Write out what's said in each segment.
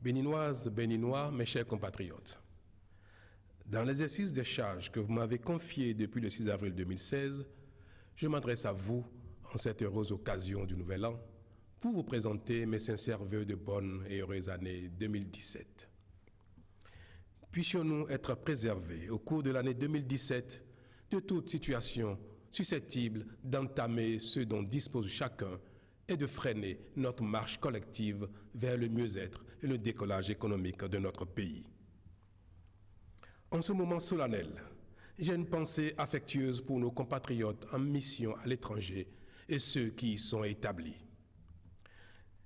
Béninoises, Béninois, mes chers compatriotes, dans l'exercice des charges que vous m'avez confiées depuis le 6 avril 2016, je m'adresse à vous en cette heureuse occasion du Nouvel An pour vous présenter mes sincères vœux de bonne et heureuse année 2017. Puissions-nous être préservés au cours de l'année 2017 de toute situation susceptible d'entamer ce dont dispose chacun et de freiner notre marche collective vers le mieux-être et le décollage économique de notre pays. En ce moment solennel, j'ai une pensée affectueuse pour nos compatriotes en mission à l'étranger et ceux qui y sont établis.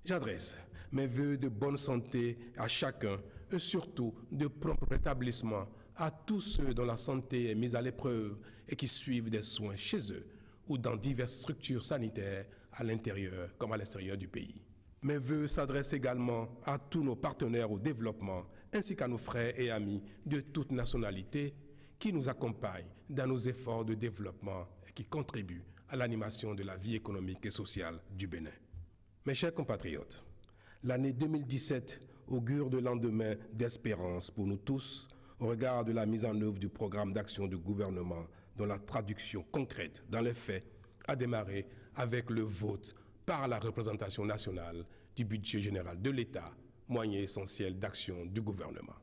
J'adresse mes vœux de bonne santé à chacun et surtout de prompt rétablissement à tous ceux dont la santé est mise à l'épreuve et qui suivent des soins chez eux ou dans diverses structures sanitaires à l'intérieur comme à l'extérieur du pays. Mes vœux s'adressent également à tous nos partenaires au développement ainsi qu'à nos frères et amis de toute nationalité qui nous accompagnent dans nos efforts de développement et qui contribuent à l'animation de la vie économique et sociale du Bénin. Mes chers compatriotes, l'année 2017 augure de lendemains d'espérance pour nous tous au regard de la mise en œuvre du programme d'action du gouvernement dont la traduction concrète dans les faits a démarré avec le vote par la représentation nationale du budget général de l'État, moyen essentiel d'action du gouvernement.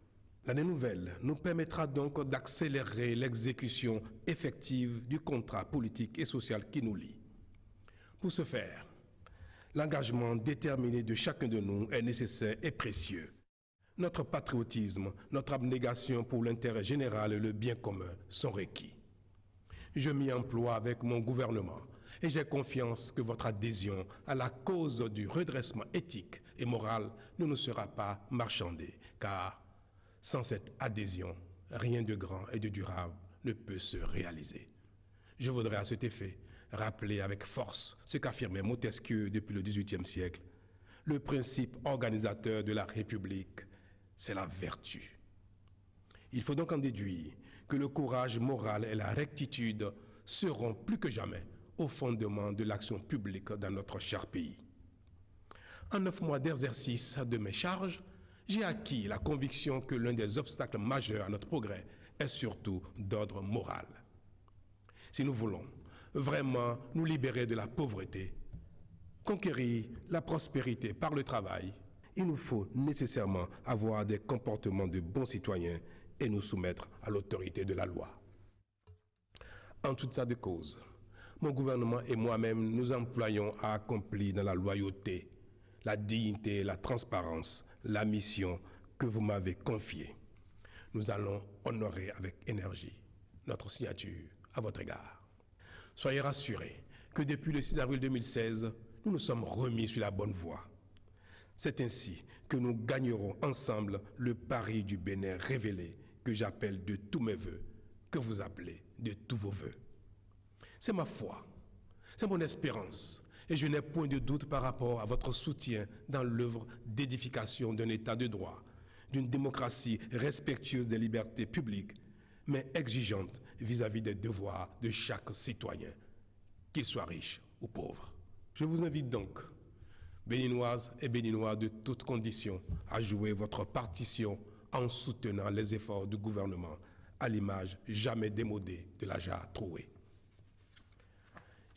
L'année nouvelle nous permettra donc d'accélérer l'exécution effective du contrat politique et social qui nous lie. Pour ce faire, l'engagement déterminé de chacun de nous est nécessaire et précieux. Notre patriotisme, notre abnégation pour l'intérêt général et le bien commun sont requis. Je m'y emploie avec mon gouvernement et j'ai confiance que votre adhésion à la cause du redressement éthique et moral ne nous sera pas marchandée, car sans cette adhésion, rien de grand et de durable ne peut se réaliser. Je voudrais à cet effet rappeler avec force ce qu'affirmait Montesquieu depuis le XVIIIe siècle. Le principe organisateur de la République, c'est la vertu. Il faut donc en déduire que le courage moral et la rectitude seront plus que jamais au fondement de l'action publique dans notre cher pays. En 9 mois d'exercice de mes charges, j'ai acquis la conviction que l'un des obstacles majeurs à notre progrès est surtout d'ordre moral. Si nous voulons vraiment nous libérer de la pauvreté, conquérir la prospérité par le travail, il nous faut nécessairement avoir des comportements de bons citoyens et nous soumettre à l'autorité de la loi. En tout état de cause, mon gouvernement et moi-même nous employons à accomplir dans la loyauté, la dignité et la transparence la mission que vous m'avez confiée. Nous allons honorer avec énergie notre signature à votre égard. Soyez rassurés que depuis le 6 avril 2016, nous nous sommes remis sur la bonne voie. C'est ainsi que nous gagnerons ensemble le pari du Bénin révélé que j'appelle de tous mes vœux, que vous appelez de tous vos vœux. C'est ma foi, c'est mon espérance, et je n'ai point de doute par rapport à votre soutien dans l'œuvre d'édification d'un État de droit, d'une démocratie respectueuse des libertés publiques, mais exigeante vis-à-vis des devoirs de chaque citoyen, qu'il soit riche ou pauvre. Je vous invite donc, Béninoises et Béninois de toutes conditions, à jouer votre partition en soutenant les efforts du gouvernement, à l'image jamais démodée de la jarre trouée.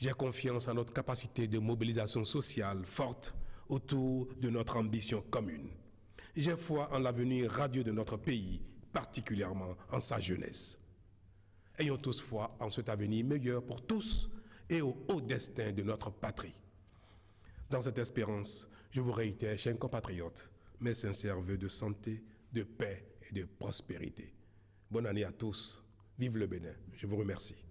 J'ai confiance en notre capacité de mobilisation sociale forte autour de notre ambition commune. J'ai foi en l'avenir radieux de notre pays, particulièrement en sa jeunesse. Ayons tous foi en cet avenir meilleur pour tous et au haut destin de notre patrie. Dans cette espérance, je vous réitère, chers compatriotes, mes sincères vœux de santé, de paix et de prospérité. Bonne année à tous. Vive le Bénin. Je vous remercie.